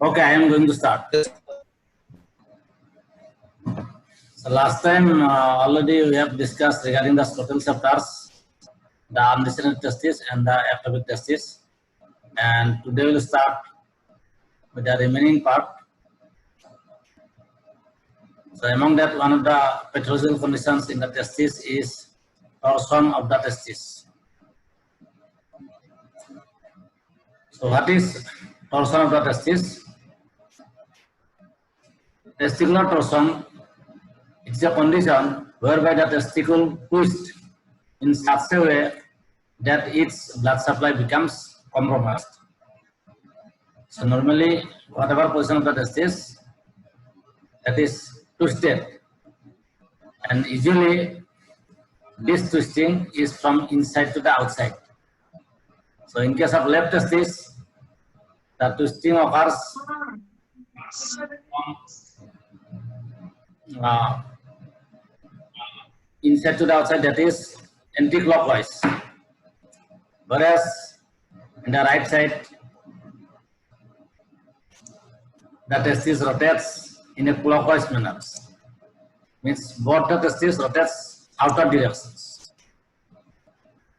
Okay, I am going to start. So last time already we have discussed regarding the scrotal septars, the undescended testis and the ectopic testis, and today we will start with the remaining part. So among that, one of the pathological conditions in the testis is torsion of the testis. So what is torsion of the testis? Testicular torsion is a condition whereby the testicle twists in such a way that its blood supply becomes compromised. So normally, whatever position of the testis, that is twisted, and usually this twisting is from inside to the outside. So in case of left testis, the twisting occurs from inside to the outside, that is anti-clockwise, whereas in the right side, the testis rotates in a clockwise manner. Means both the testis rotates outer directions.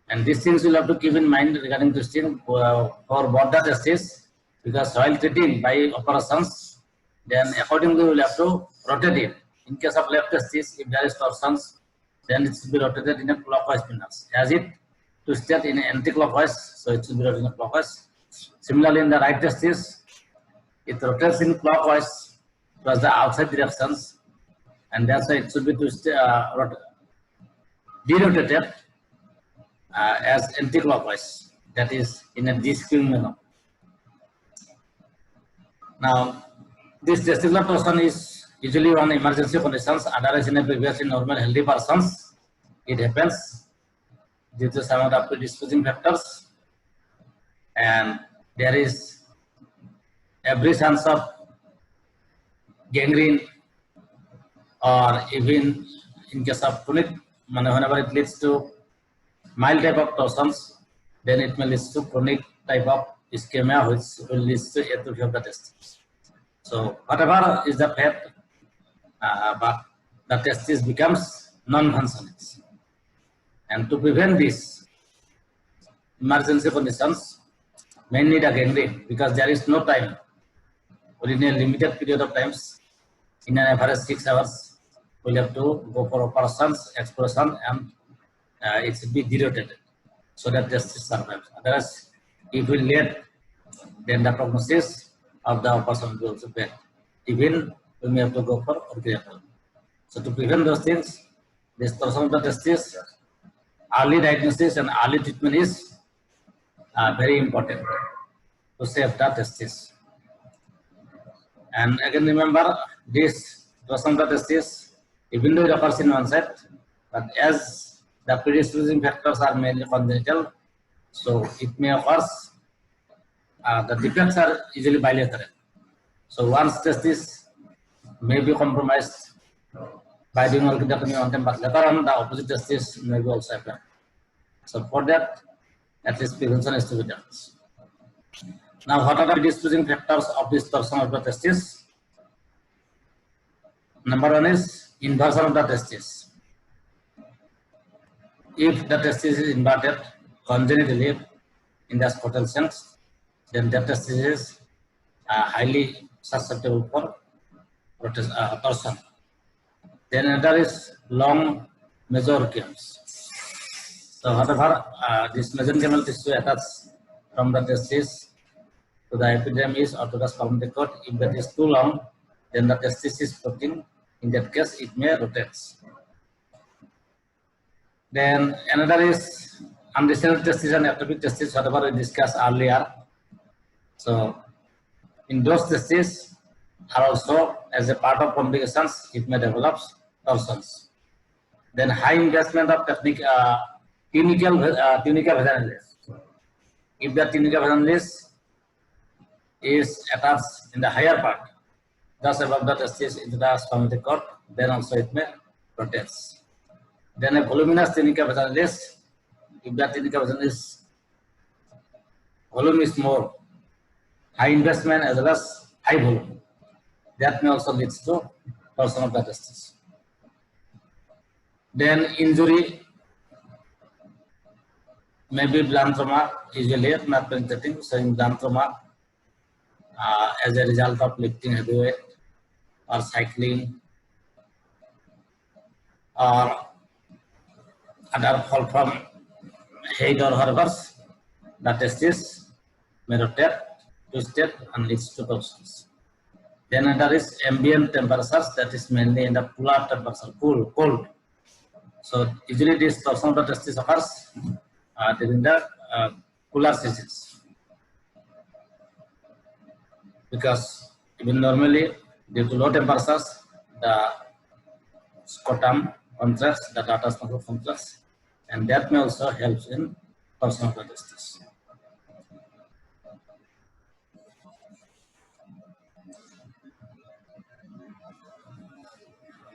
And these things you'll have to keep in mind regarding twisting for both the testis, because while treating by operations, then accordingly we'll have to rotate it. In case of left testis, if there is torsions, then it should be rotated in a clockwise manner. As it twisted in anti-clockwise, so it should be rotated in clockwise. Similarly, in the right testis, it rotates in clockwise towards the outside directions, and that's why it should be twisted, derotated as anti-clockwise, that is in a de-skewing manner. Now, this testicular torsion is usually one emergency conditions, otherwise in a previously normal healthy persons, it happens due to some of the predisposing factors, and there is every chance of gangrene, or even in case of chronic, whenever it leads to mild type of torsions, then it may lead to chronic type of ischemia, which will lead to atrophy of the testis. So whatever is the fate, but the testis becomes non-functioning. And to prevent these emergency conditions, may need a gangrene, because there is no time. Within a limited period of times, in an average 6 hours, we'll have to go for operations, exploration, and it should be derotated so that testis survives. Otherwise, if we late, then the prognosis of the operation will be also bad. Even we may have to go for orchidatal. So to prevent those things, this torsion of the testis, early diagnosis and early treatment is very important to save the testis. And again, remember, this torsion of the testis, even though it occurs in one side, but as the predisposing factors are mainly congenital, so it may occur, the defects are usually bilateral. So once testis may be compromised by doing orchidectomy on them, but later on the opposite testis may be also happen. So for that, at least prevention is to be done. Now, what are the predisposing factors of this torsion of the testis? Number one is inversion of the testis. If the testis is inverted congenitally in the scrotal sense, then the testis is highly susceptible for torsion. Then another is long mesorechiums. So whatever this mesenchymal tissue attaches from the testis to the epidermis or to the spermatic cord, if that is too long, then the testis is floating. In that case, it may rotate. Then another is undescended testis and ectopic testis, whatever we discussed earlier. So in those testis are also, as a part of complications, it may develop torsions. Then high investment of tunica vaginalis. If the tunica vaginalis is attached in the higher part, just above the testis into the spermatic cord, then also it may rotate. Then a voluminous tunica vaginalis, if the tunica vaginalis volume is more, high investment as well as high volume. That may also lead to torsion of the testis. Then injury may be blunt trauma, usually not penetrating, showing blunt trauma as a result of lifting heavy weight or cycling or other fall from height or horrors. The testis may rotate, twisted, and leads to torsions. Then there is ambient temperatures, that is mainly in the polar temperature, cold. So usually this torsion of the testis occurs during the cooler seasons, because even normally due to low temperatures the scrotum contracts, the dartos muscle contracts, and that may also help in torsion of the testis.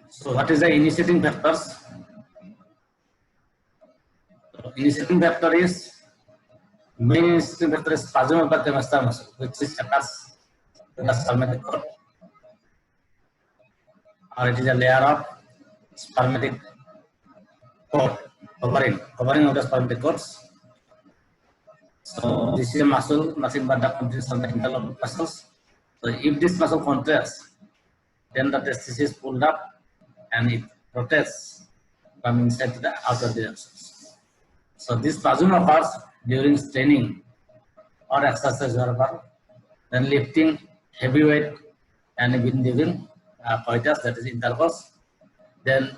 So what is the initiating factors? So initiating factor is, main initiating factor is spasm of the cremaster muscle, which is occurs in the spermatic cord, or it is a layer of spermatic cord, covering of the spermatic cords. So this is a muscle, nothing but the contraction of the internal muscles. So if this muscle contracts, then the testis is pulled up and it rotates from inside to the outer directions. So this spasm occurs during straining or exercise or then lifting heavy weight and even during coitus, that is intercourse. Then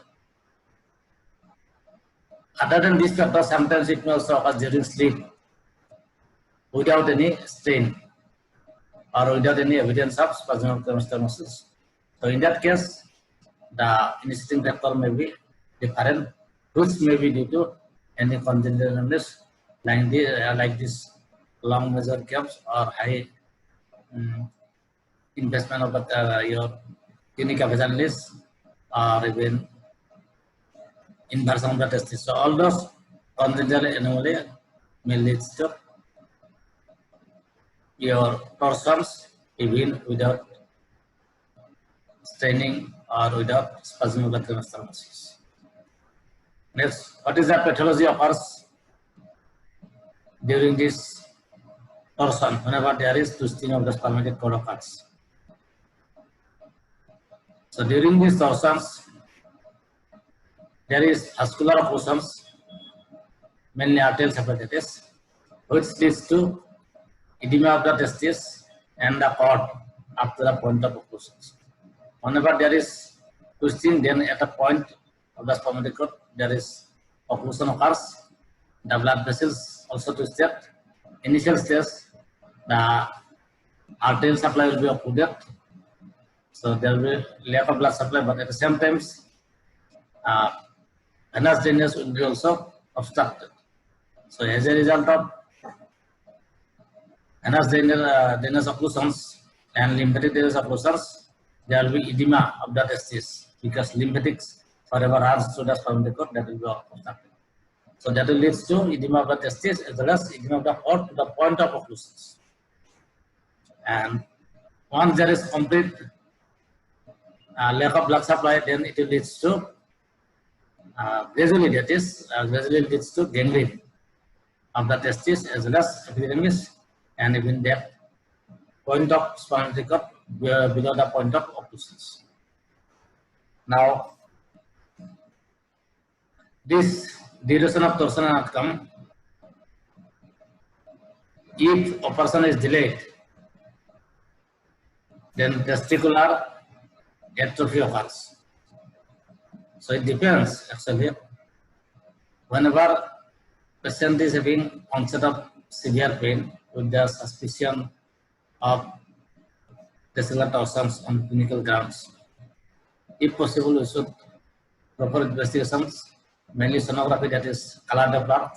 other than these factors, sometimes it may also occur during sleep without any strain or without any evidence of spasm of the cremaster muscles. So in that case, the initiating factor may be different, which may be due to any congenital illness like this long major gaps or high investment of your tunica vagiнаlis, or even inversion of the testis. So all those congenital anomaly may lead to your torsions even without straining or without spasm of the cremaster muscles. Next, what is the pathology occurs during this torsion whenever there is twisting of the spermatic cord occurs? So during these torsions, there is vascular occlusions, mainly arterial hepatitis, which leads to edema of the testis and the cord up to the point of occlusions. Whenever there is twisting, then at a point of the spermatic cord, there is occlusion occurs. The blood vessels also twisted. Initial stage, the arterial supply will be occluded, so there will be lack of blood supply. But at the same time, venous drainage will be also obstructed. So as a result of venous drainage occlusions and lymphatic drainage occlusions, there will be edema of the testis, because lymphatics forever runs through the spermatic cord, that will be obstructed. So that will lead to edema of the testis as well as edema of the cord to the point of occlusions. And once there is complete lack of blood supply, then it will lead to gradually leads to gangrene of the testis as well as epididymis, and even that point of spermatic cord below the point of occlusions. Now, this duration of torsion outcome, if operation is delayed, then testicular atrophy occurs. So it depends actually. Whenever patient is having onset of severe pain with the suspicion of testicular torsions on clinical grounds, if possible, we should proper investigations, mainly sonography, that is colored of blood,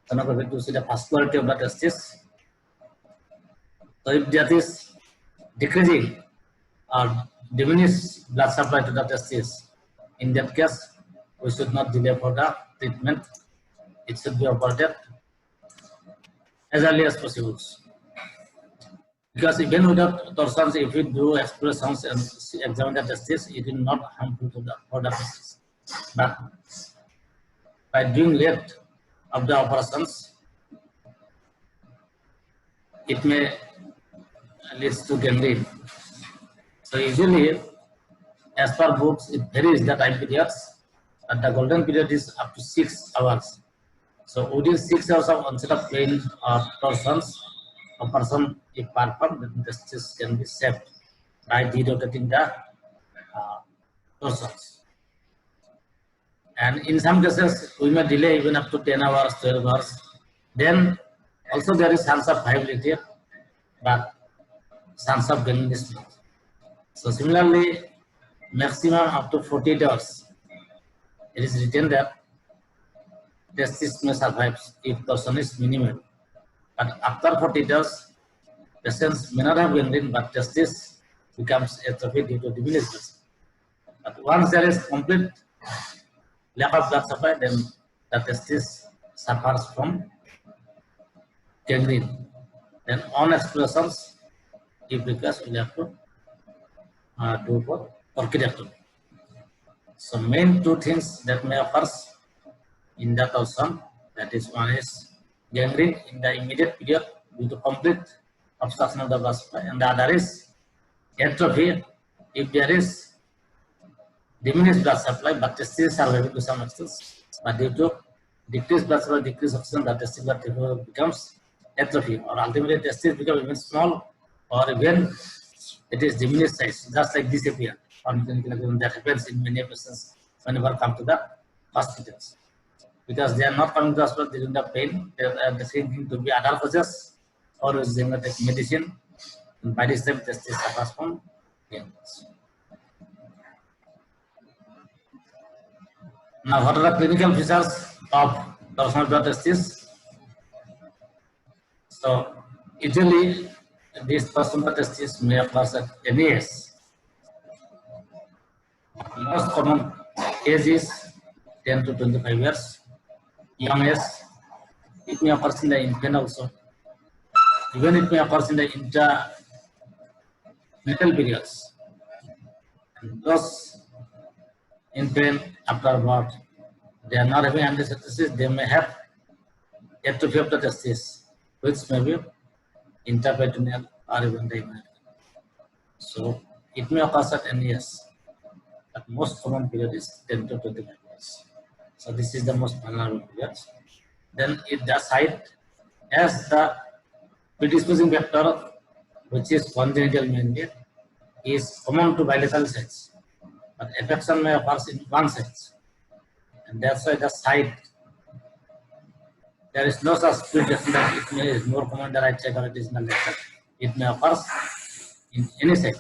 sonography to see the vascularity of the testis. So if that is decreasing or diminished blood supply to the testis, in that case, we should not delay for the treatment. It should be operated as early as possible. Because even without torsons, if you do explorations and examine the testes, it will not harmful to the for the testes. But by doing late of the operations, it may lead to gangrene. So usually, as per books, it varies the time periods, and the golden period is up to 6 hours. So within 6 hours of onset of pain or torsons, a person, if performed, the testis can be saved by derotating the torsons. And in some cases, we may delay even up to 10 hours, 12 hours. Then also there is chance of viability, but chance of gangrene is small. So similarly, maximum up to 48 hours. It is written that testis may survive if torsion is minimal. But after 48 hours, patients may not have gangrene, but testis becomes atrophy due to diminished blood. But once there is complete lack of blood supply, then the testis suffers from gangrene. Then on explorations, if requires, we have to do for orchidectomy. So main two things that may occur in the torsion, that is, one is gangrene in the immediate period due to complete obstruction of the blood supply, and the other is atrophy if there is diminished blood supply, but testis are surviving to some extent, but due to decreased blood supply, decreased oxygen, the testis blood becomes atrophy, or ultimately testis become even small, or even it is diminished size, just like disappear. That happens in many patients whenever come to the hospitals, because they are not coming to the hospital during the pain. They are thinking to be other causes, or using the medicine. And by this time, testis suffers from pain. Now, what are the clinical features of torsional blood testis? So, usually, these torsional testis may occur at any age. Most common age is 10 to 25 years. Young age, it may occur in the infant also. Even it may occur in the intra-natal periods. And those infant after birth, they are not having amniocentesis, they may have atrophy of the testis, which may be intraperitoneal or even diagonal. So it may occur at any age, but most common period is 10 to 25 years. So this is the most vulnerable period. Then it does hide as the predisposing factor, which is congenital mainly, is common to bilateral sites, but affection may occur in one side, and that's why the side, there is no such prediction that it may is more common the right side or it is in the left side. It may occur in any side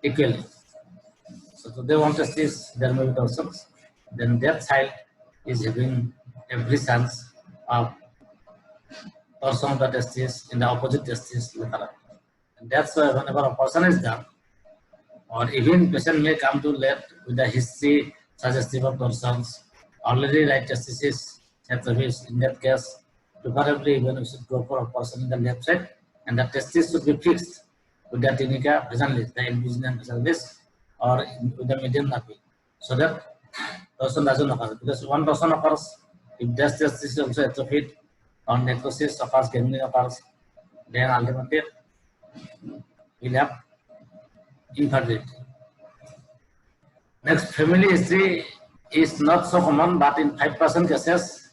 equally. So today one test is there may be torsons, then that side is having every chance of torsion of the testis in the opposite testis lateral. And that's why whenever a person is done, or even patient may come to left with the history suggestive of torsons, already right testis is atrophy. In that case, preferably even we should go for a person in the left side, and the testis should be fixed with the tunica vaginalistis, the invision vaginalistis, or with the median nappy, so that torsion doesn't occur. Because one torsion occurs, if that testis is also atrophied, or necrosis occurs, gangrene occurs, then ultimately we'll have infertility. Next, family history is not so common, but in 5% cases,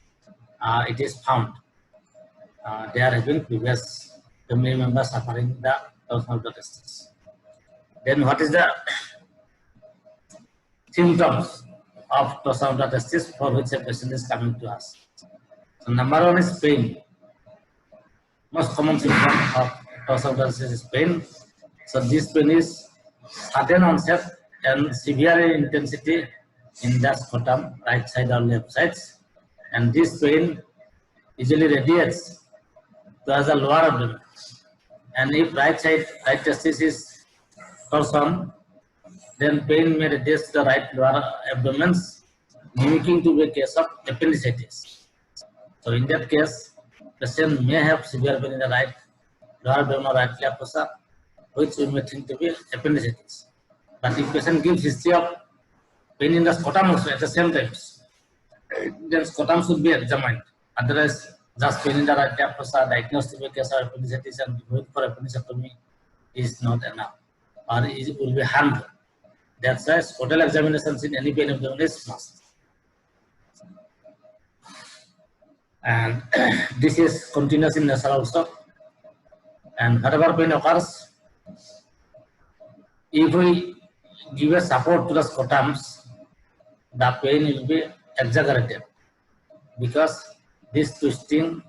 it is found. They are having previous family members suffering the torsional blood testis. Then, what is the symptoms of torsional blood testis for which a patient is coming to us? So, number one is pain. Most common symptom of torsional blood testis is pain. So, this pain is sudden onset and severe intensity in the scrotum, right side or left sides, and this pain usually radiates towards the lower abdomen. And if right testis is torsion, then pain may radiate to the right lower abdomen, mimicking to be a case of appendicitis. So in that case, patient may have severe pain in the right lower abdominal right flap fossa, which we may think to be appendicitis. But if patient gives history of pain in the scrotum also at the same time, then scrotum should be examined. Otherwise, just pain in the right flap fossa, diagnosed to be a case of appendicitis and wait for appendicectomy is not enough, or it will be harmful. That's why scrotal examinations in any pain abdomen is must. And this is continuous in nature also. And whatever pain occurs, if we give a support to the scrotums, the pain will be exaggerated because this twisting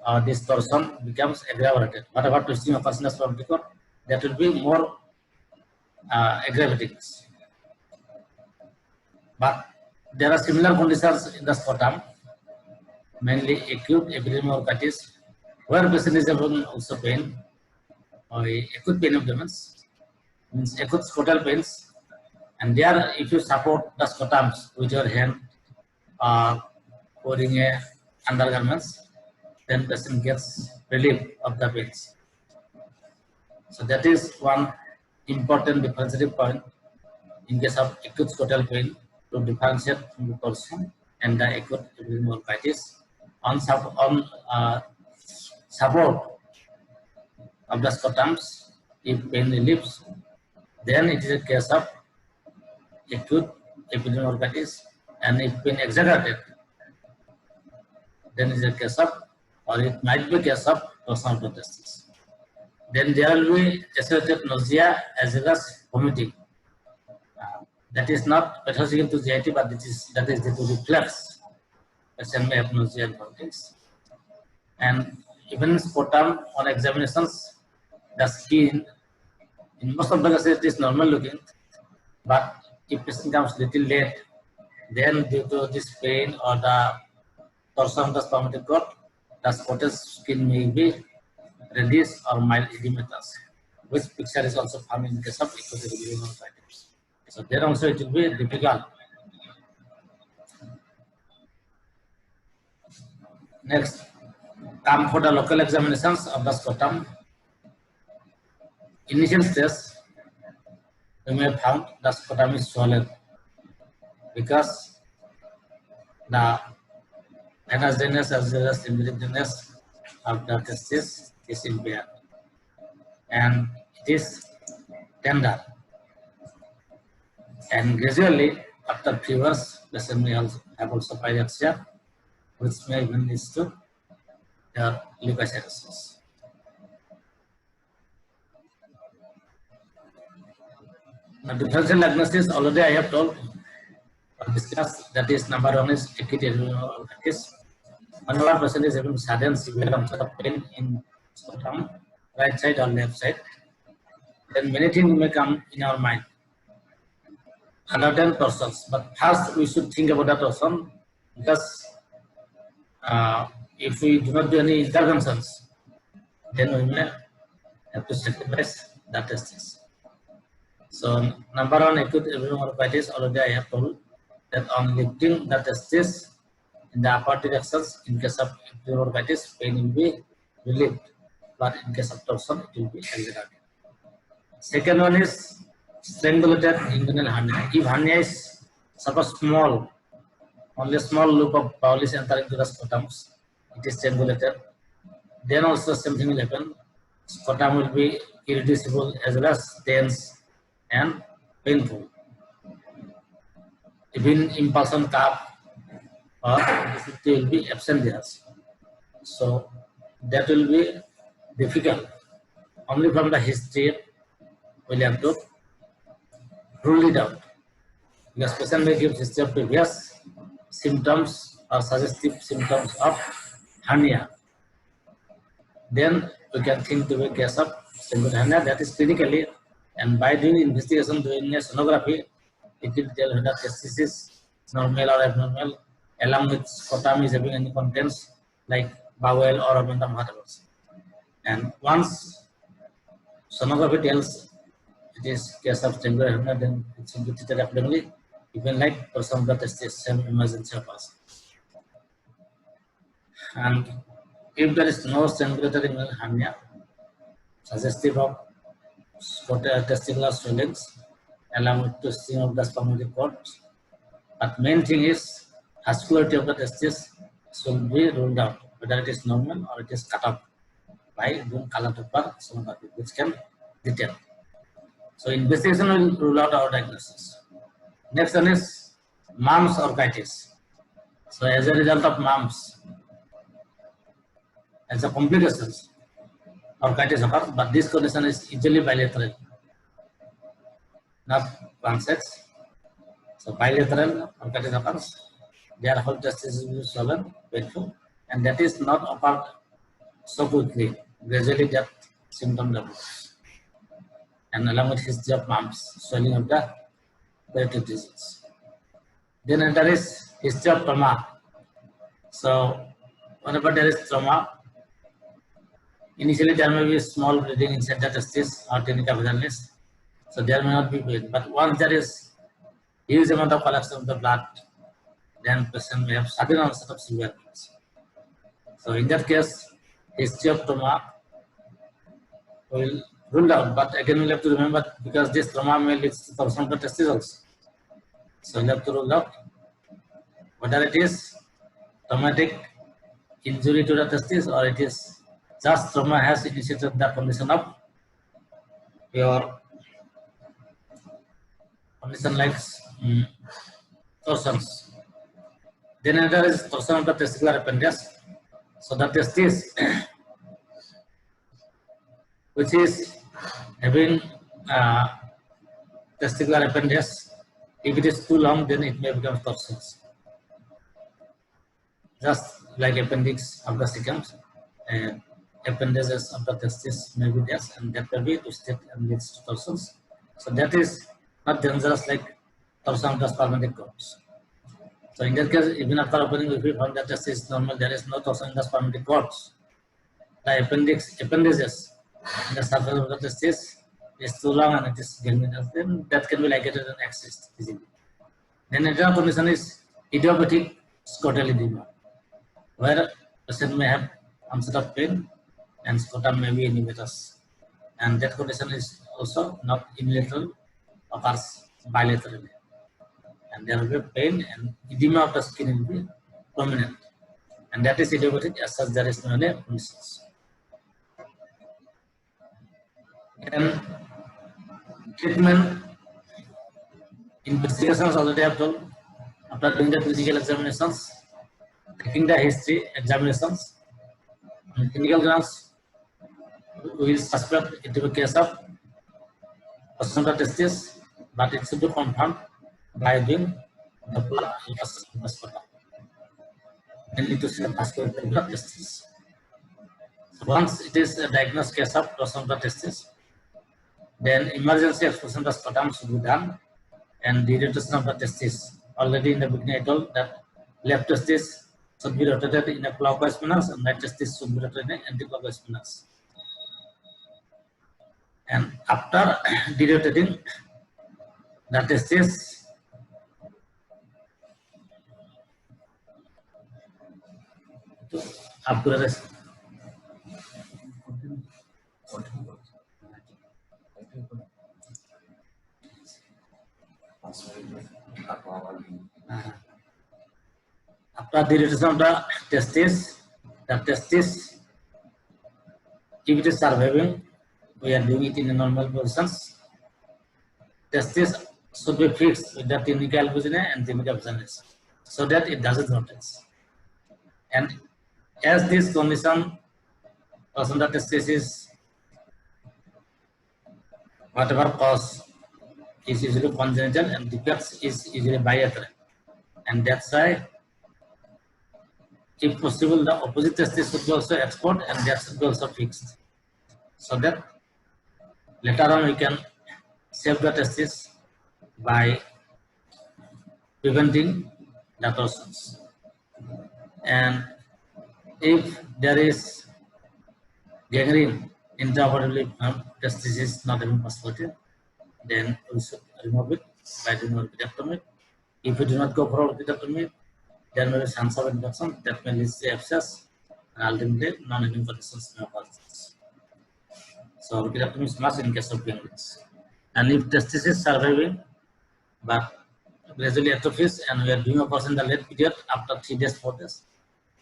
or this torsion becomes aggravated. Whatever twisting occurs in the splenic cord, that will be more aggravating. But there are similar conditions in the scrotum, mainly acute epidermolysis, where patient is having also pain, or acute pain abdomen, means acute scrotal pains, and there if you support the scrotums with your hand or wearing a undergarments, then patient gets relief of the pains. So that is one important differentiative point in case of acute scrotal pain, to differentiate from the torsion and the acute epidermolysis. On support of the scrotums, if pain relieves, then it is a case of acute epidermolysis, and if pain exaggerated, then it is a case of, or it might be a case of torsion of the testes. Then there will be associated nausea as well as vomiting. That is not pathological to GIT, but that is due to reflex. Patient may have nausea and vomiting. And even scrotum on examinations, the skin, in most of the cases it is normal looking, but if patient comes little late, then due to this pain or the torsion of the spermatic cord, the scrotal skin may be reddish or mild edematous, which picture is also found in case of acute epidermolysis. So there also it will be difficult. Next, come for the local examinations of the scrotum. Initial stage, we may have found the scrotum is swollen because the venous drainage as well as lymphatic drainage of the testis is impaired, and it is tender. And gradually, after few hours, patient may also have pyrexia, which may even lead to their leukocytosis. The differential diagnosis already I have told or discussed. That is, number one is acute epidermolysis. Whenever patient is having sudden severe onset of pain in scrotum, right side or left side, then many things may come in our mind other than torsions. But first we should think about the torsion, because if we do not do any interventions, then we may have to sacrifice the testis. So number one, acute epidermolysis, already I have told that on lifting the testis in the upper directions, in case of epidermolysis, pain will be relieved, but in case of torsion, it will be exaggerated. Second one is strangulated inguinal hernia. If hernia is suppose small, only a small loop of bowel is entering to the scrotum, it is strangulated, then also same thing will happen. Scrotum will be irreducible as well as tense and painful. Even impulsion cough or difficulty will be absent there. So that will be difficult. Only from the history we have to rule it out, because patient may give history of previous symptoms or suggestive symptoms of hernia. Then we can think to be a case of strangulated hernia, that is clinically, and by doing investigation, doing a sonography, it will tell whether testis is normal or abnormal, along with scrotum is having any contents like bowel or omentum, whatever. And once sonography tells it is case of strangulated hernia, then it should be treated accordingly, even like torsion of the testis, same emergency of us. And if there is no strangulated hernia, suggestive of testicular swellings along with twisting of the spermatic cords. But main thing is vascularity of the testis should be ruled out, whether it is normal or it is cut off by doing color Doppler sonography, which can detect. So investigation will rule out our diagnosis. Next one is MUMS orchitis. So as a result of MUMS, as a complications, orchitis occurs, but this condition is usually bilateral, not one sex. So bilateral orchitis occurs. Their whole testis will be swollen, painful, and that is not occurred so quickly. Gradually that symptom develops. And along with history of MUMS, swelling of the periodic disease. Then there is history of trauma. So whenever there is trauma, initially there may be small bleeding inside the testis or tunica vaginalis. So there may not be pain. But once there is huge amount of collection of the blood, then patient may have sudden onset of severe pains. So in that case, history of trauma will rule out. But again, we'll have to remember, because this trauma may lead to torsion of the testis also. So we'll have to rule out whether it is traumatic injury to the testis or it is just trauma has initiated the condition of your condition like torsions. Then another is torsion of the testicular appendage. So the testis, which is having testicular appendage, if it is too long, then it may become torsions. Just like appendix of the cecum, appendages of the testis may be there, and that may be twisted and leads to torsions. So that is not dangerous like torsion of the spermatic cords. So in that case, even after opening, if we found that testis is normal, there is no torsion in the spermatic cords. The appendages in the surface of the testis is too long and it is gangrenous, then that can be ligated and exist easily. Then another condition is idiopathic scrotal edema, where patient may have onset of pain and scrotum may be edematous. And that condition is also not unilateral, occurs bilaterally. And there will be pain and edema of the skin will be prominent. And that is idiopathic, as such there is no any conditions. And treatment investigations already have told. After doing the physical examinations, taking the history examinations, on clinical grounds, we will suspect it to be a case of torsion of the testis, but it should be confirmed by doing the blood ultrasound. Mainly to see the vascularity of the testis. So once it is a diagnosed case of torsion of the testis, then emergency expulsion of the scrotum should be done, and the rotation of the testis. Already in the beginning I told that left testis should be rotated in a clockwise manner and right testis should be rotated in an anti-clockwise manner. And after derotating the testis, after the rotation of the testis, if it is surviving, we are doing it in a normal positions. Testis should be fixed with the tunica albuginea and tunica vaginalis, so that it doesn't rotate. And as this condition, torsion of the testis is whatever cause is usually congenital and defects is usually bilateral, and that's why, if possible, the opposite testis should be also exposed and that should be also fixed, so that later on we can save the testis by preventing the torsions. And if there is gangrene intraoperatively, testis is not having possibility, then we should remove it by doing orchidectomy. If we do not go for orchidectomy, there may be chance of infection that may lead to abscess and ultimately non-healing conditions may occur. So orchiectomy is must in case of young girls. And if testis is surviving but gradually atrophies and we are doing operation in the late period after 3 days, 4 days,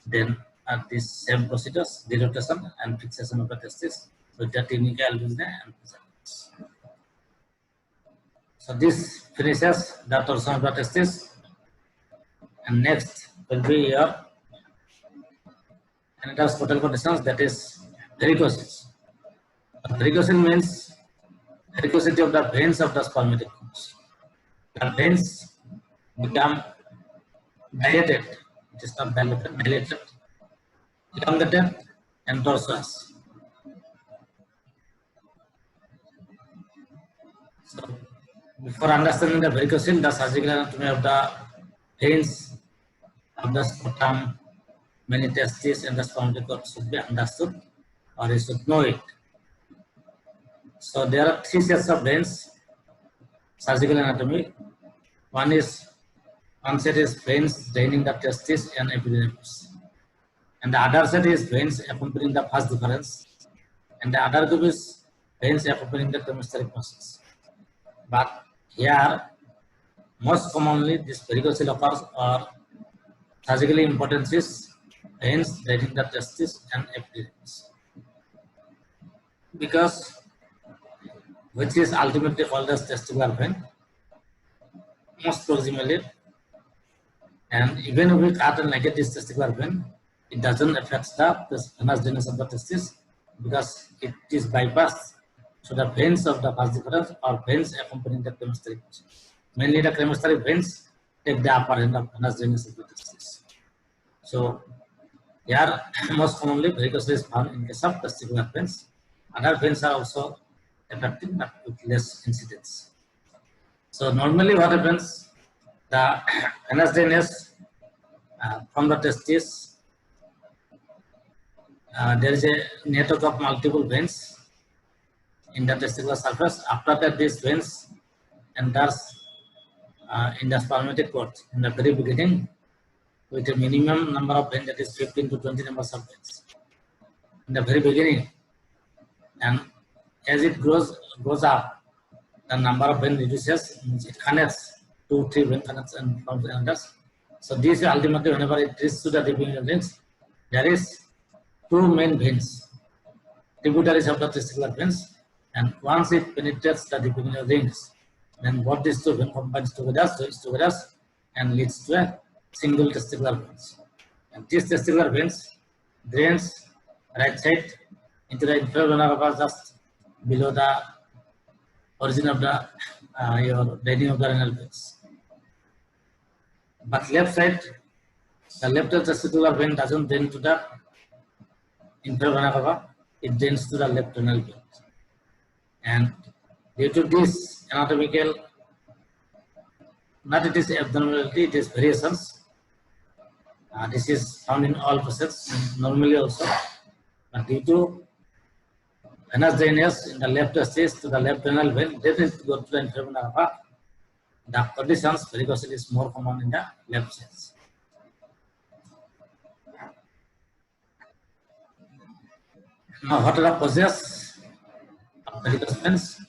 then at this same procedures, dilatation and fixation of the testis with the tunica albuginea and preservatives. So this finishes the torsion of the testis, and next will be your another total conditions, that is varicosis. Varicosis means varicosity of the veins of the spermatic cord. The veins become dilated, it is not dilated, dilated, elongated and tortuous. So before understanding the varicocele, the surgical anatomy of the veins of the scrotum, many testes and the spermatic cord should be understood, or you should know it. So there are 3 sets of veins, surgical anatomy. One set is veins draining the testis and epididymis, and the other set is veins accompanying the vas deferens, and the other group is veins accompanying the cremasteric muscles. But here, most commonly, this varicocele occurs, or surgically important is veins draining the testis and epididymis, because which is ultimately called as testicular vein, most proximally. And even if we cut and negate this testicular vein, it doesn't affect the venous drainage of the testis, because it is bypassed. So the veins of the vas deferens or veins accompanying the cremasteric, mainly the cremasteric veins, take the upper hand of venous drainage of the testis. So here most commonly varicocele is found in case of testicular veins. Other veins are also affected, but with less incidence. So normally what happens, the venous drainage from the testis, there is a network of multiple veins in the testicular surface. After that, these veins enters in the spermatic cord in the very beginning with a minimum number of veins, that is 15 to 20 numbers of veins in the very beginning. And as it goes up, the number of veins reduces, it connects 2-3 vein connects and from others. So this ultimately, whenever it reaches to the deep veins, there is 2 main veins, tributaries of the testicular veins, and once it penetrates the deep rings, then both these 2 veins combines together, joins together, and leads to a single testicular veins. And these testicular veins drains right side into the inferior vena cava, just below the origin of the your draining of the renal veins. But left side, the left testicular vein doesn't drain to the inferior vena cava, it drains to the left renal vein. And due to this anatomical, not it is abnormality, it is variations. This is found in all cases, normally also. But due to venous drainage in the left testis to the left renal vein, then it go to the inferior vena cava. The conditions, varicocele is more common in the left side. Now, what are the causes of varicose veins?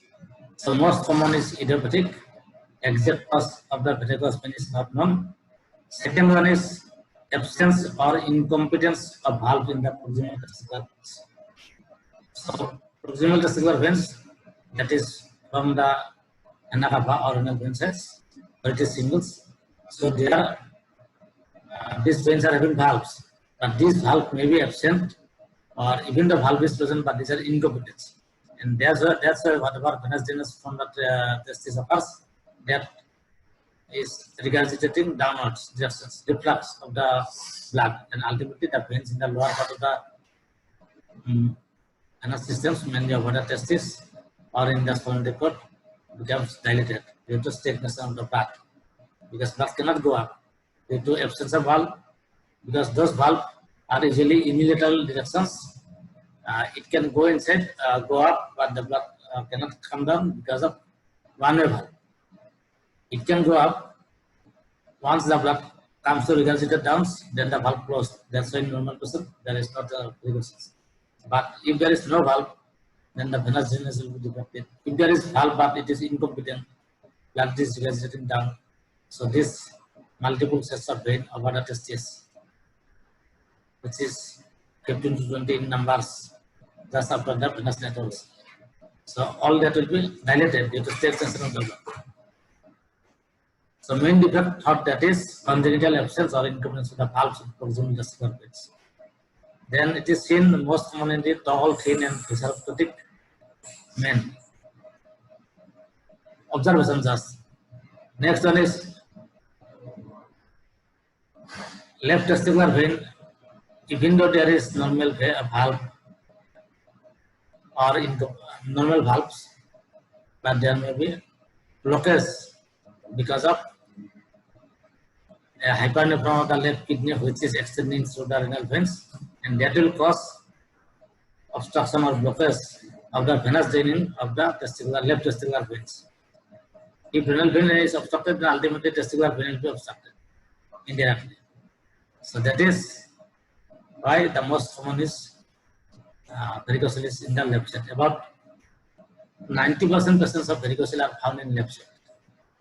So most common is idiopathic. Exact cause of the varicose vein is not known. Second one is absence or incompetence of valve in the proximal testicular veins. So proximal testicular veins, that is from the vena cava or renal vein sides, but it is singles. So there, these veins are having valves, but these valves may be absent, or even the valve is present, but these are incompetent. And that's why whatever venous drainage from the testis occurs, that is regurgitating downwards, just reflux of the blood, and ultimately the veins in the lower part of the venous systems, mainly over the testis or in the spermatic cord, becomes dilated due to stagnation of the blood, because blood cannot go up due to absence of valve, because those valves are usually unilateral directions. It can go inside, go up, but the blood cannot come down because of one-way valve. It can go up. Once the blood comes to regurgitate down, then the valve closed. That's why in normal person there is not varicocele. But if there is no valve, then the venous drainage will be defective. If there is valve but it is incompetent, blood is getting down. So this multiple sets of vein over the testes, which is 15 to 20 in numbers, just after the venous networks. So all that will be dilated due to state tension of the blood. So main defect thought that is congenital absence or incompetence of the valves of proximal testicular veins. Then it is seen most commonly in the tall, thin and visceral men. Observation just. Next one is left testicular vein. Even though there is normal valve or normal valves, but there may be blockage because of a hypernephron of the left kidney which is extending through the renal veins, and that will cause obstruction or blockage of the venous draining of the left testicular veins. If renal vein is obstructed, then ultimately testicular vein will be obstructed indirectly. So that is why the most common is varicocele in the left side. About 90% patients of varicocele are found in left side.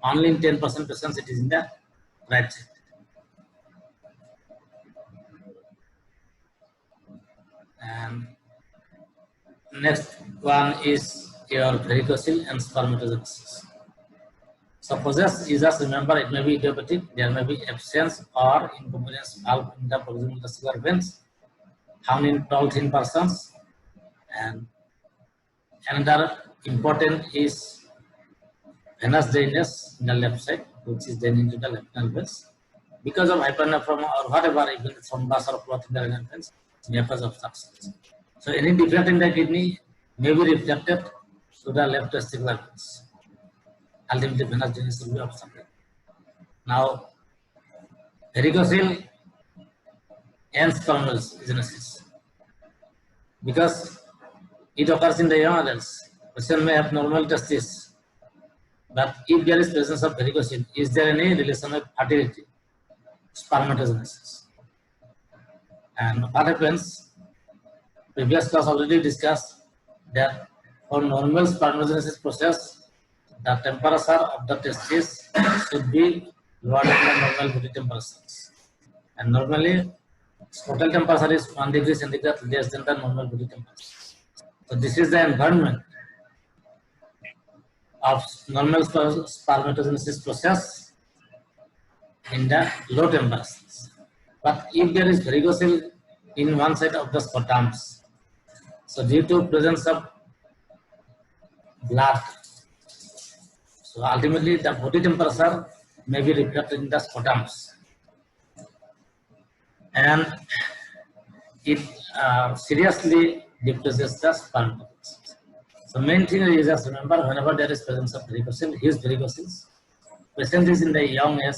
Only in 10% patients it is in the right side. And next one is your varicocele and spermatogenesis. Suppose you just remember it may be idiopathic, there may be absence or incompetence valve in the proximal testicular veins found in tall thin persons. And another important is venous drainage in the left side, which is draining to the left renal veins. Because of hypernephron or whatever, even thrombus or clot in the renal veins, may cause obstructions. So any defect in the kidney may be reflected to the left testicular veins. Ultimately, venous drainage will be obstructed. Now, varicocele and spermatogenesis. Because it occurs in the young adults, patient may have normal testes, but if there is presence of varicocele, is there any relation with fertility? Spermatogenesis. And what happens? Previous class already discussed that for normal spermatogenesis process, the temperature of the testes should be lower than the normal body temperatures. And normally, total temperature is 1 degree centigrade less than the normal body temperature. So this is the environment of normal spermatogenesis process in the low temperatures. But if there is varicocele in one side of the scrotums, so due to presence of blood, so ultimately the body temperature may be reflected in the scrotums, and it seriously depresses the spermatogenesis. So main thing is just remember, whenever there is presence of varicocele, huge varicoceles, patient is in the young age,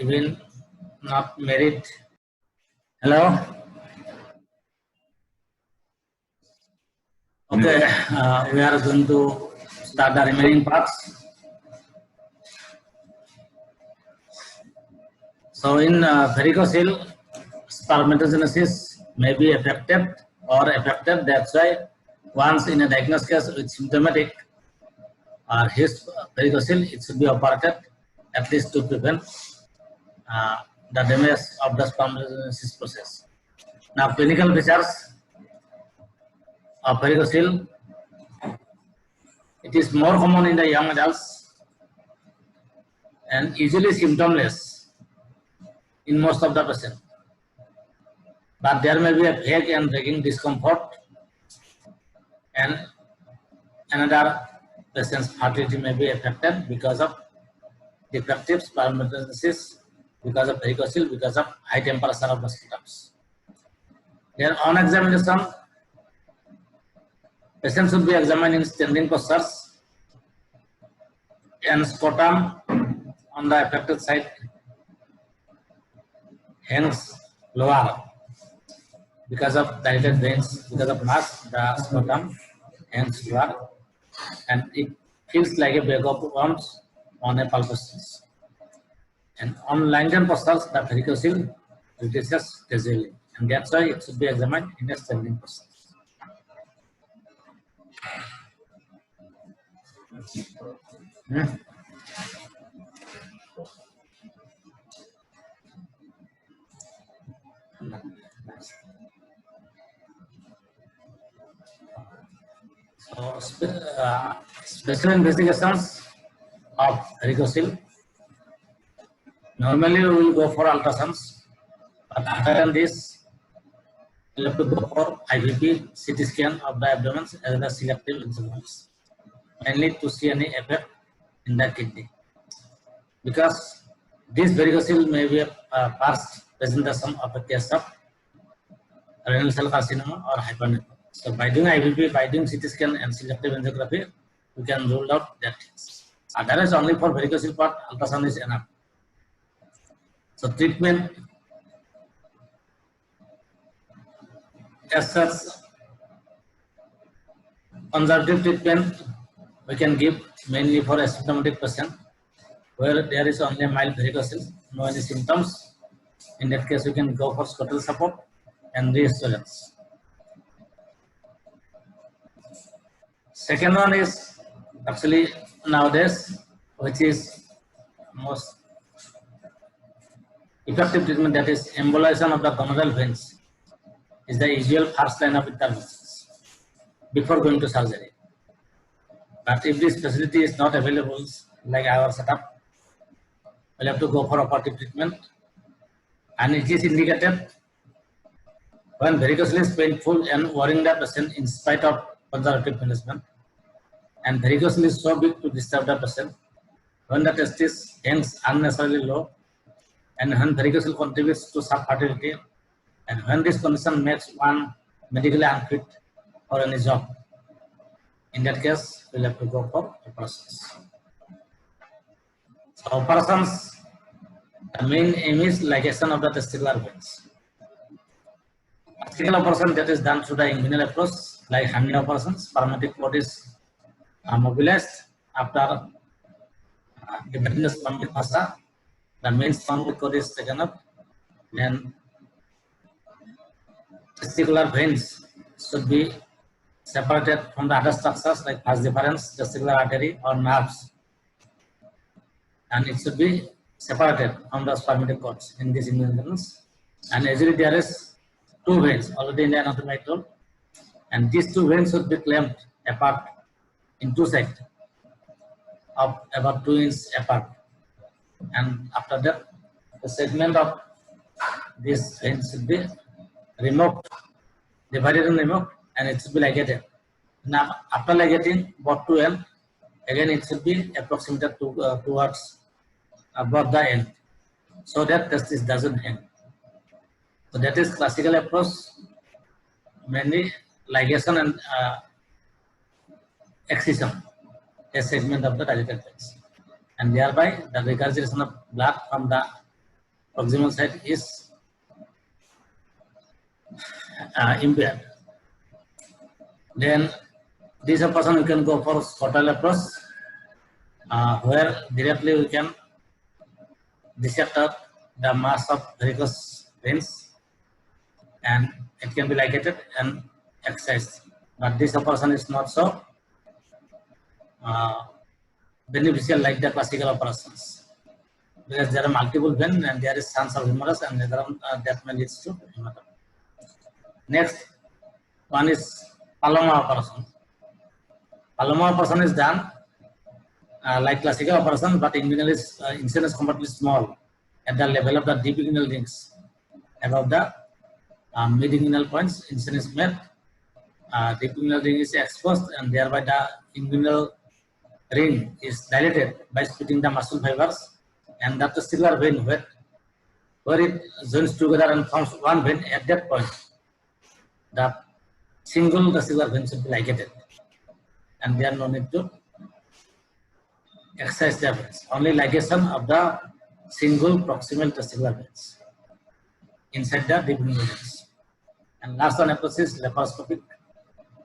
even not married. Hello? Okay, we are going to start the remaining parts. So in varicocele, spermatogenesis may be affected or affected. That's why once in a diagnosed case with symptomatic or his varicocele, it should be operated at least to prevent the damage of the spermatogenesis process. Now, clinical features of varicocele, it is more common in the young adults and usually symptomless in most of the patients. But there may be a vague and raging discomfort, and another patient's fertility may be affected because of defective spermatogenesis, because of varicocele, because of high temperature of the scrotums. Then on examination, patient should be examined in standing postures, and scrotum on the affected side hangs lower because of dilated veins, because of mass, the scrotum hangs lower, and it feels like a bag of worms on a palpations. And on Langdon postures, the varicocele reduces gradually, and that's why it should be examined in a standing position. So, special investigations of varicocele. Normally, we will go for ultrasounds, but other than this, we have to go for IVP, CT scan of the abdomen as well as selective instruments, mainly to see any effect in the kidney. Because this varicocele may be a past presentation of a case of renal cell carcinoma or hypertension. So by doing IVP, by doing CT scan and selective angiography, we can rule out that. Otherwise, only for varicocele part, ultrasound is enough. So treatment as such, conservative treatment we can give mainly for asymptomatic patient where there is only mild varicocele, no any symptoms. In that case, we can go for scrotal support and reassurance. Second one is actually nowadays, which is most effective treatment, that is embolization of the gonadal veins, is the usual first line of interventions before going to surgery. But if this facility is not available, like our setup, we'll have to go for operative treatment, and it is indicated when varicocele is painful and worrying the patient in spite of conservative management, and varicocele is so big to disturb the patient, when the testis hangs unnecessarily low, and when varicocele contributes to subfertility, and when this condition makes one medically unfit for any job. In that case, we'll have to go for operations. So operations, the main aim is ligation of the testicular veins. Testicular operation that is done through the inguinal approach, like hernia operations, spermatic cord is mobilized after dividing the spermatic fossa. The main spermatic cord is taken up, and testicular veins should be separated from the other structures like vas deferens, testicular artery, or nerves, and it should be separated from the spermatic cords in these inguinals. And usually there is two veins already in the anatomy I told, and these two veins should be clamped apart in two sides of about 2 inches apart, and after that the segment of this vein should be removed, divided and removed, and it should be ligated. Now after ligating both to end, again it should be approximated to, towards above the end, so that testis doesn't hang. So that is classical approach, mainly ligation and excision, a segment of the dilated veins, and thereby the regurgitation of blood from the proximal side is impaired. Then this operation we can go for scrotal approach, where directly we can dissect out the mass of varicose veins, and it can be ligated and excised. But this operation is not so beneficial like the classical operations, because there are multiple veins and there is chance of hemorrhage, and later on that may lead to hemorrhage. Next one is Paloma operation. Paloma operation is done like classical operation, but inguinal is incision is completely small at the level of the deep inguinal rings. Above the mid inguinal points, incision is made, deep inguinal ring is exposed, and thereby the inguinal ring is dilated by splitting the muscle fibers, and the testicular vein where it joins together and forms one vein. At that point, the single testicular vein should be ligated, and there no need to excise the veins. Only ligation of the single proximal testicular veins inside the deep inguinal rings. And last one approach is laparoscopic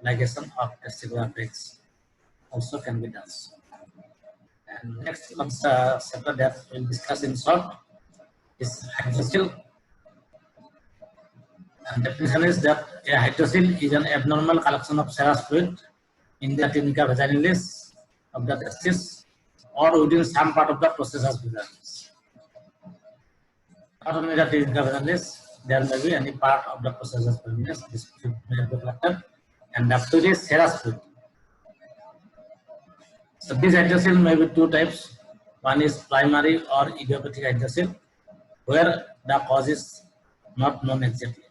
ligation of testicular veins also can be done. And next chapter that we'll discuss in short is hydrocele. And definition is that a hydrocele is an abnormal collection of serous fluid in the tunica vaginalis of the testis or within some part of the processus vaginalis. Not only the tunica vaginalis, there may be any part of the processus vaginalis. This fluid may be collected, and the fluid is serous fluid. So this hydrocele may be two types. One is primary or idiopathic hydrocele, where the cause is not known exactly,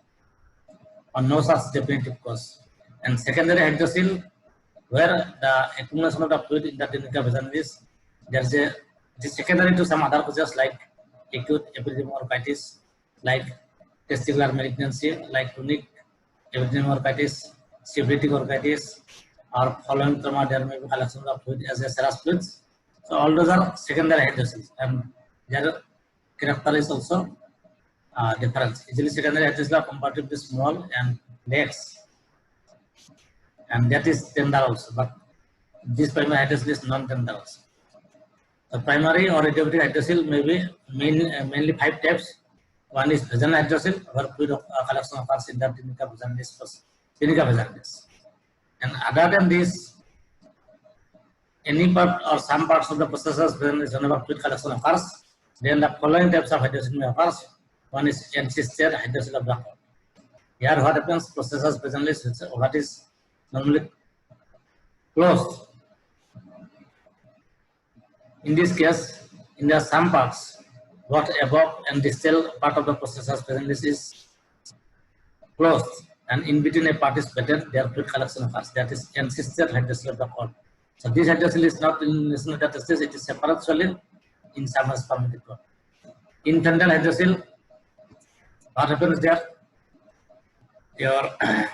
or no such definitive cause. And secondary hydrocele, where the accumulation of the fluid in the tunica vaginalis, it is secondary to some other causes like acute epidermolysis, like testicular malignancy, like chronic epidermolysis, seborrheic orchitis, or following trauma, there may be collection of fluid as a serous fluids. So all those are secondary hydrocele, and their character is also different. Usually secondary hydrocele are comparatively small and lax, and that is tender also, but this primary hydrocele is non-tender also. The primary or idiopathic hydrocele may be mainly 5 types. One is vaginal hydrocele, where fluid collection occurs in the tunica vaginalis. And other than this, any part or some parts of the processus vaginalis whenever fluid collection occurs, then the following types of hydrocele may occur. One is encysted hydrocele of the cord. Here what happens, processus vaginalis, what is normally closed. In this case, in the some parts, what above and distal part of the processus vaginalis is closed, and in between a part is better, their fluid collection occurs. That is encysted hydrocele of the cord. So this hydrocele is not in the testis, it is separate solid in submerged spermatic cord. In tender hydrocele, what happens there? The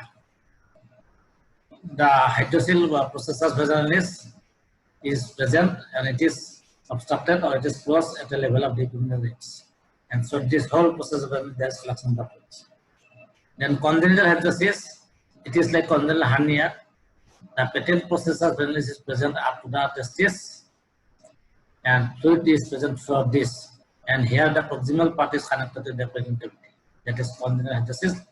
hydrocele processus vaginalis is present, and it is obstructed or it is closed at the level of the abdominal ribs. And so this whole process of there is collection of fluids. Then congenital hydrocele, it is like congenital hernia. The patent processus vaginalis is present up to the testis, and fluid is present throughout this. And here the proximal part is connected to the pregnant cavity. That is congenital hydrocele.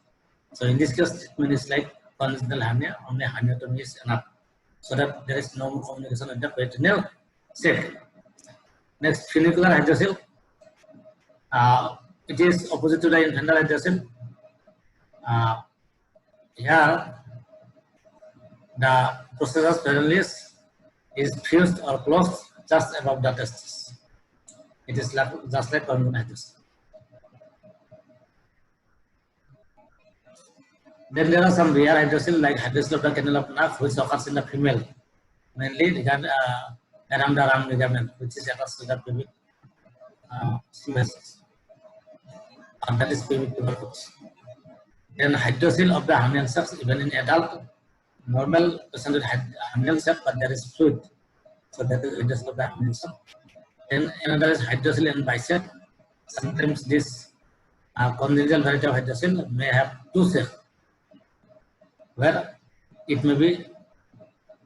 So in this case, treatment is like congenital hernia, only herniotomy is enough, so that there is no more communication with the peritoneal sac. Next, funicular hydrocele. It is opposite to the infantile hydrocele. Here, the processus vaginalis is fused or closed just above the testis. It is just like congenital hydrocele. Then there are some rare hydrocele like hydrocele of the canal of nerve, which occurs in the female, mainly around the arm ligament, which is attached to the pubic symphysis, and that is pubic tuberculosis. Then hydrocele of the hernial sacs, even in adult, normal patient with hernial sac, but there is fluid, so that is hydrocele of the hernial sac. Then another is hydrocele in bicep. Sometimes this congenital variety of hydrocele may have two sacs, where it may be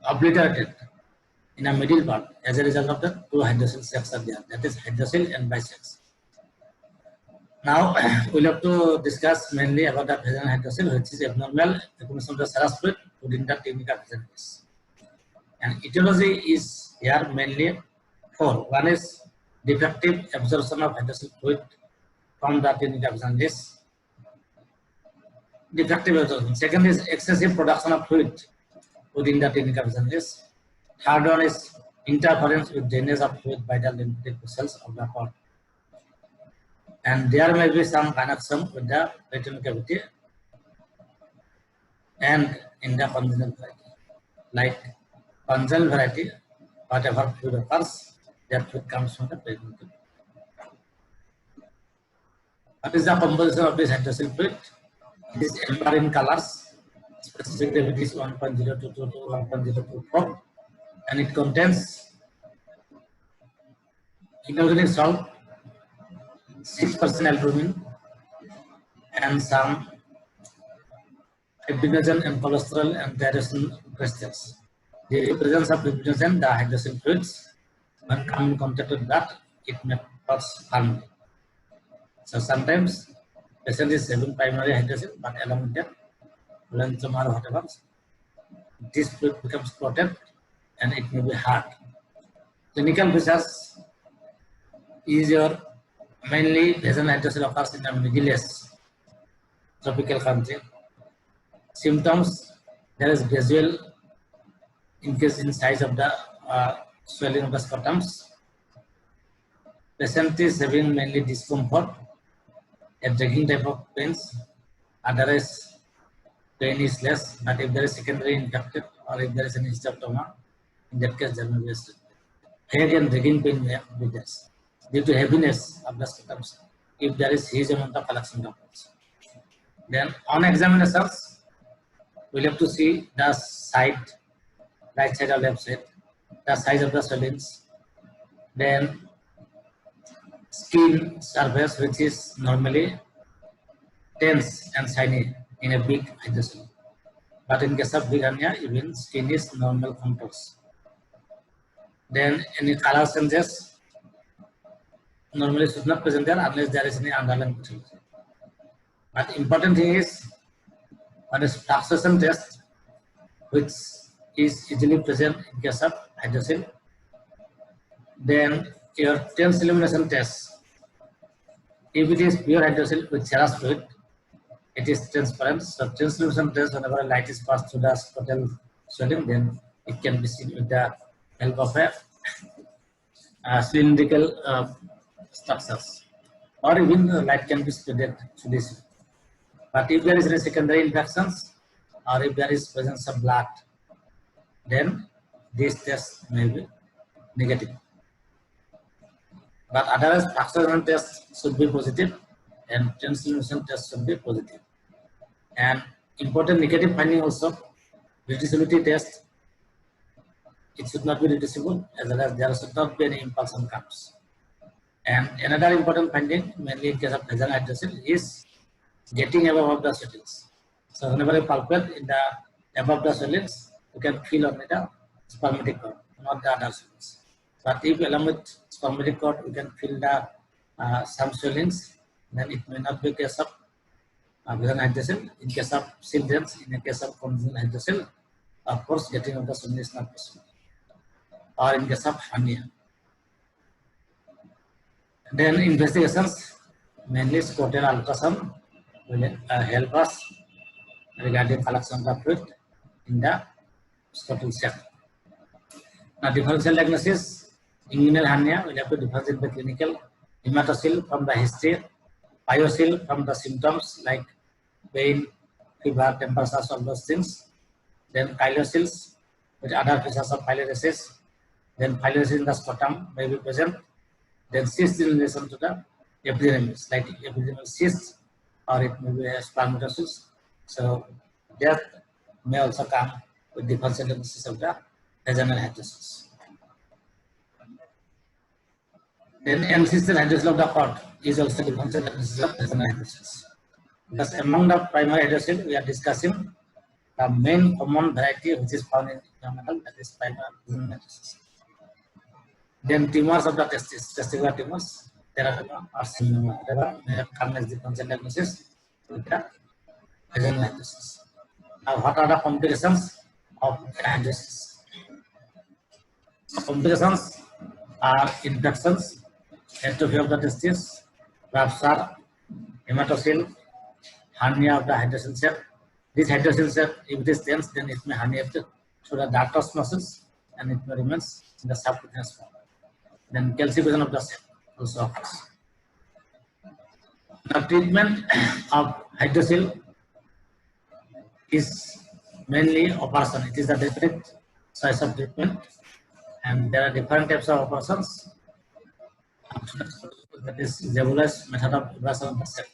obliterated in a middle part as a result of the two hydrocele sacs are there. That is hydrocele and bisecs. Now we'll have to discuss mainly about the vaginal hydrocele, which is abnormal accumulation of the serous fluid within the tunica vaginalis. And etiology is here mainly 4. One is defective absorption of hydrocele fluid from the tunica vaginalis. Defective absorption. Second is excessive production of fluid within the tunica vaginalis. Third one is interference with drainage of fluid by the lymphatic vessels of the cord. And there may be some connection with the peritoneal cavity and in the congenital variety. Like congenital variety, whatever fluid occurs, that fluid comes from the peritoneal cavity. What is the composition of this hydrocele fluid? It is amber in colors. Specific gravity is 1.02 to 1.024, and it contains inorganic salt, 6% albumin, and some fibrinogen and cholesterol and tyrosine crystals. The presence of fibrinogen, the hydrocele fluids, when come in contact with that, it may cause harm. So sometimes patient is having primary hydrocele, but along with that, lymphoma or whatever, this fluid becomes clotted and it may be hard. Clinical features is your mainly vaginal hydrocele occurs in the Middle East, tropical country. Symptoms, there is gradual increase in size of the swelling of the scrotums. Patient is having mainly discomfort, a dragging type of pains. Otherwise, pain is less, but if there is secondary infected or if there is an histoptoma, in that case, there may be a vague and dragging pain may be there due to heaviness of the scrotums. If there is huge amount of collection droplets, then on examinations, we'll have to see the side, right side or left side, the size of the swellings, then skin surface, which is normally tense and shiny in a big hydrocele. But in case of big hernia, even skin is normal contours. Then any color changes normally should not present there unless there is any underlying pathology. But important thing is on a fluctuation test, which is easily present in case of hydrocele. Then your tense illumination test, if it is pure hydrocele with serous fluid, it is transparent. So tense illumination test, whenever light is passed through the scrotal swelling, then it can be seen with the help of a cylindrical structures, or even light can be spread to this. But if there is any secondary infections or if there is presence of blood, then this test may be negative. But otherwise, fluctuation test should be positive and tense illumination test should be positive. And important negative finding also, reducibility test, it should not be reducible, as well as there should not be any impulsion comes. And another important finding, mainly in case of vaginal hydrocele, is getting above the swellings. So whenever you palpate in the above the swellings, you can feel only the spermatic cord, not the other swellings. But if along with spermatic cord, you can feel the some swellings, then it may not be a case of vaginal hydrocele. In case of children, in a case of congenital hydrocele, of course, getting of the swelling is not possible. Or in case of hernia. Then investigations, mainly scrotal ultrasound, will help us regarding collection of fluid in the scrotal sac. Now, differential diagnosis, inguinal hernia, we have to differentiate the clinical hematocele from the history, pyocele from the symptoms like pain, fever, temperature, all those things. Then chylocele with other features of pyelonesis. Then pyelonesis in the scrotum may be present. Then cysts in relation to the epidermis, like epidermal cysts, or it may be a spermatocyst. So that may also come with differential diagnosis of the vaginal hydrocele. Then ancestral hydrocele of the cord is also differential diagnosis of vaginal hydrocele. Because among the primary hydrocele, we are discussing the main common variety which is found in neonatal, that is primary vaginal hydrocele. Then tumors of the testis, testicular tumors, teratoma or seminoma, may have come as differential diagnosis with the vaginal hydrocele. Now, what are the complications of hydrocele? Complications are infections, atrophy of the testis, rupture, hematocele, hernia of the hydrocele sac. This hydrocele sac, if it is tense, then it may herniate through the dartos muscles and it may remain in the subcutaneous form. Then calcification of the sac also occurs. The treatment of hydrocele is mainly operation. It is a definite choice of treatment, and there are different types of operations. That is Zebulas method of evaluation of the sac.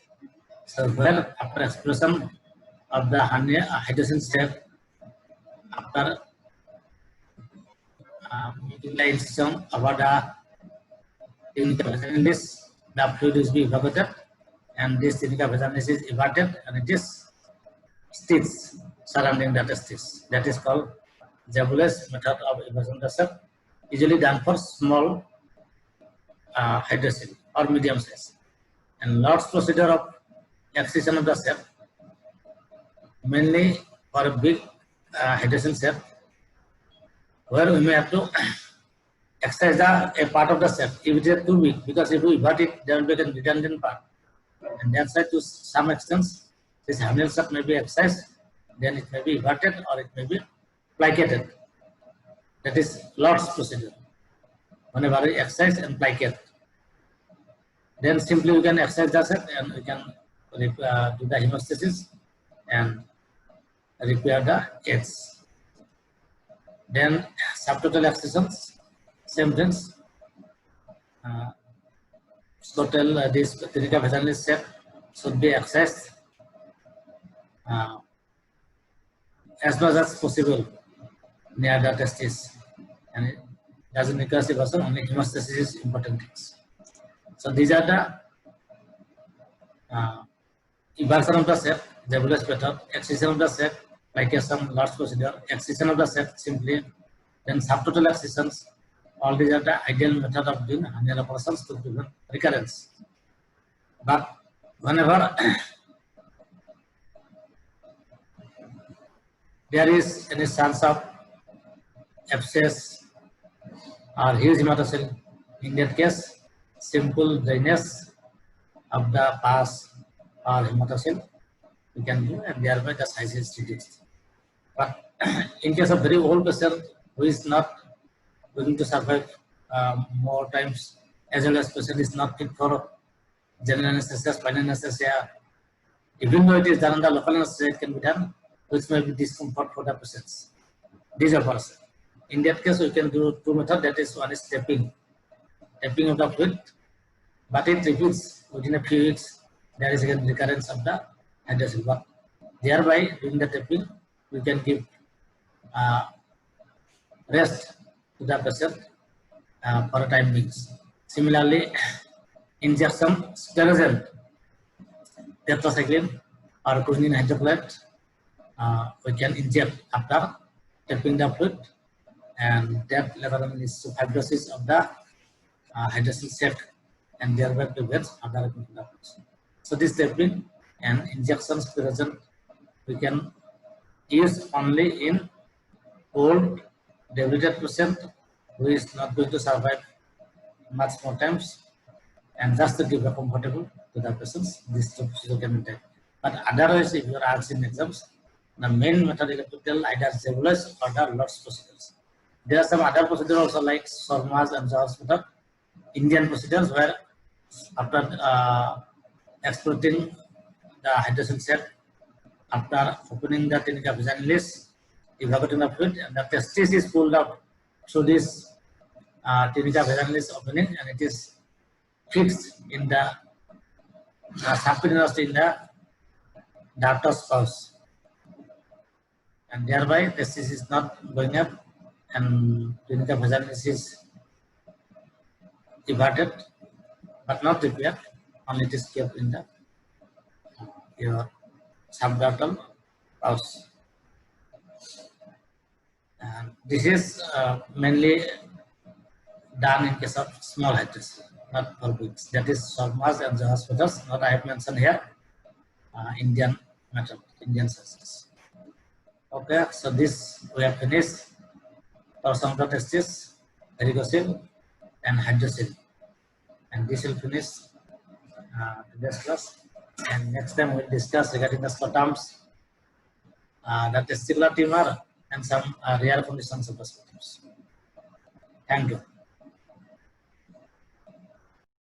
So where after exploration of the hernia hydrocele sac, after utilization about the tunica vaginalis, the fluid is being evacuated, and this tunica vaginalis is everted, and it is stitched surrounding the testis. That is called Zebulas method of evacuation of the sac, usually done for small hydrocele or medium size. And Lord's procedure of excision of the set, mainly for a big hydration set, where we may have to exercise a part of the set if it is too big, because if we invert it, there will be a redundant part. And that's why to some extent, this hernial set may be excised, then it may be inverted or it may be plicated. That is Lord's procedure. Whenever we excise and plicate, then simply we can excise the set and we can do the hemostasis and repair the edges. Then subtotal excisions, same things. Total this tunica vaginal set should be excised as much as possible near the testis, and it doesn't recursive version, only hemostasis is important things. So these are the inversion of the set, Zebulus method, excision of the set, plication, Lord's procedure, excision of the set simply, then subtotal excisions. All these are the ideal method of doing hernial operations to prevent recurrence. But whenever there is any chance of abscess or huge hematocele, in that case, simple drainage of the pus or hematocele we can do, and thereby the size is reduced. But in case of very old patient who is not going to survive more times, as well as patient is not fit for general anesthesia, spinal anesthesia, even though it is done on the local anesthesia, it can be done, which may be discomfort for the patients. These are first. In that case, we can do two methods. That is, one is tapping of the fluid, but it repeats within a few weeks. There is again recurrence of the hydrocele. But thereby, doing the tapping, we can give rest to the patient for a time being. Similarly, injection sclerosant, tetracycline or quinine hydrochloride, we can inject after tapping the fluid, and that later on leads to fibrosis of the hydrocele set, and thereby prevents other complications. So this tapping and injection sclerosant we can use only in old debilitated patient who is not going to survive much more times, and just to give a comfortable to the patients, this procedure can be done. But otherwise, if you are asked in exams, the main method is to tell either Zebulus or the Lord's procedures. There are some other procedures also like Sorma's and Zahor's method, Indian procedures, where after exploiting the hydrocele set, after opening the tunica vaginalis, evacuating the fluid, and the testis is pulled out through this tunica vaginalis opening, and it is fixed in the subperitoneous in the dartos pouch, and thereby testis is not going up, and tunica vaginalis is everted but not repaired, only it is kept in the your subdartal pouch. And this is mainly done in case of small hydrocele, not for big. That is Sorma's and Zahor's methods. What I have mentioned here, Indian method, Indian success. Okay, so this we have finished torsion of the testis, varicocele, and hydrocele, and this will finish today's class. And next time we'll discuss regarding the scrotums, the testicular tumor, and some rare conditions of the scrotums. Thank you.